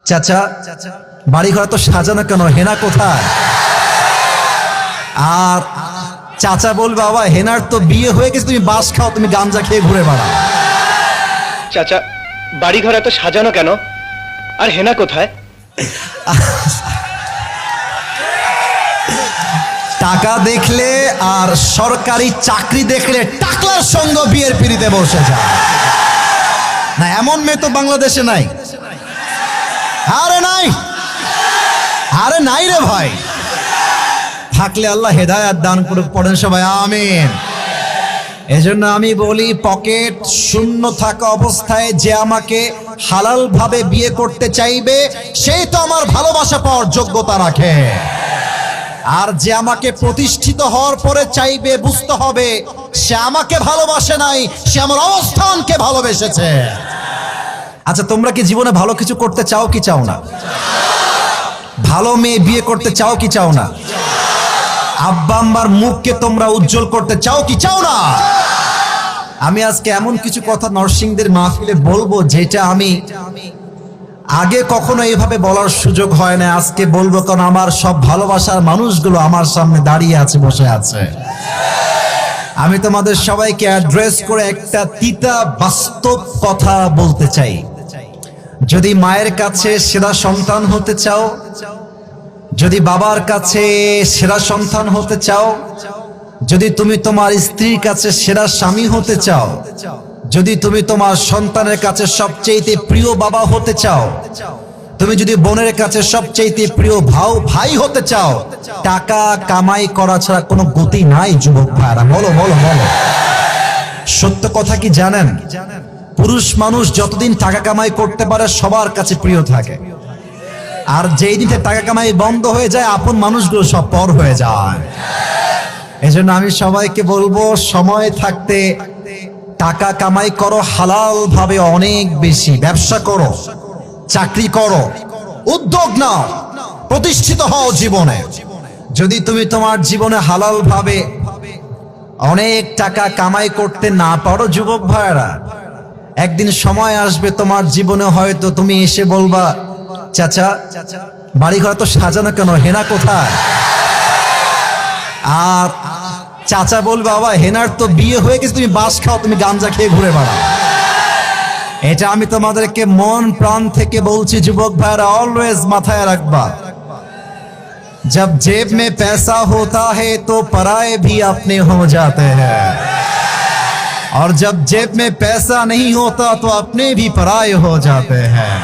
চাচা বাড়ি ঘর তো সাজানো কেন, হেনা কোথায়? আর চাচা বলবে বাবা হেনার তো বিয়ে হয়ে গেছে, তুমি বাস খাও, তুমি গাঞ্জা খেয়ে ঘুরে বেড়াও। চাচা বাড়ি ঘর এত সাজানো কেন, আর হেনা কোথায়? টাকা দেখলে আর সরকারি চাকরি দেখলে টাকলার সঙ্গ বিয়ের পিড়িতে বসে যায় না, এমন মেয়ে তো বাংলাদেশে নাই। আরে নাই, আরে নাই রে ভাই। থাকলে আল্লাহ হেদায়েত দান করুক, পড়েন সবাই আমিন। এজন্য আমি বলি, পকেট শূন্য থাকা অবস্থায় যে আমাকে হালাল ভাবে বিয়ে করতে চাইবে সেই তো আমার ভালোবাসা পাওয়ার যোগ্যতা রাখে। আর যে আমাকে প্রতিষ্ঠিত হওয়ার পরে চাইবে, বুঝতে হবে সে আমাকে ভালোবাসে নাই, সে আমার অবস্থানকে ভালোবেসেছে। আচ্ছা, তোমরা কি জীবনে ভালো কিছু করতে চাও কি চাও না? ভালো মেয়ে বিয়ে করতে চাও কি চাও না? আব্বা আম্মার মুখকে তোমরা উজ্জ্বল করতে চাও কি চাও না? আমি আজকে এমন কিছু কথা নরসিংদের মাহফিলে বলবো যেটা আমি আগে কখনো এইভাবে বলার সুযোগ হয় না, আজকে বলবো, কারণ আমার সব ভালোবাসার মানুষগুলো আমার সামনে দাঁড়িয়ে আছে, বসে আছে। আমি তোমাদের সবাইকে অ্যাড্রেস করে একটা তিতা বাস্তব কথা বলতে চাই। যদি মায়ের কাছে সেরা সন্তান হতে চাও, যদি বাবার কাছে সেরা সন্তান হতে চাও, যদি তুমি তোমার স্ত্রীর কাছে সেরা স্বামী হতে চাও, যদি তুমি তোমার সন্তানের কাছে সবচেয়ে প্রিয় বাবা হতে চাও, তুমি যদি বোনের কাছে সবচেয়ে প্রিয় ভাই হতে চাও, টাকা কামাই করা ছাড়া কোনো গতি নাই যুবক ভাইরা। বলো বলো বলো, সত্য কথা কি জানেন? পুরুষ মানুষ যতদিন টাকা কামাই করতে পারে সবার কাছে প্রিয় থাকে, আর যেই দিনে টাকা কামাই বন্ধ হয়ে যায় আপন মানুষগুলো সব পর হয়ে যায়। এজন্য আমি সবাইকে বলবো, সময় থাকতে টাকা কামাই করো হালাল ভাবে, অনেক বেশি ব্যবসা করো, চাকরি করো, উদ্যোগ নাও, প্রতিষ্ঠিত হও জীবনে। যদি তুমি তোমার জীবনে হালাল ভাবে অনেক টাকা কামাই করতে না পারো যুবক ভাইরা, একদিন সময় আসবে তোমার জীবনে হয়তো তুমি এসে বলবা, চাচা বাড়ি ঘর তো সাজানো কেন, হেনা কোথায়? আর চাচা বলবে বাবা হেনার তো বিয়ে হয়ে গেছে, তুমি বাস খাও, তুমি গাঞ্জা খেয়ে ঘুরে বেড়াও। এটা আমি তোমাদেরকে মন প্রাণ থেকে বলছি যুবক ভাইরা, অলওয়েজ মাথায় রাখবা, जब जेब में पैसा होता है तो पराए भी अपने हो जाते हैं, और जब जेब में पैसा नहीं होता तो अपने भी पराए हो जाते हैं।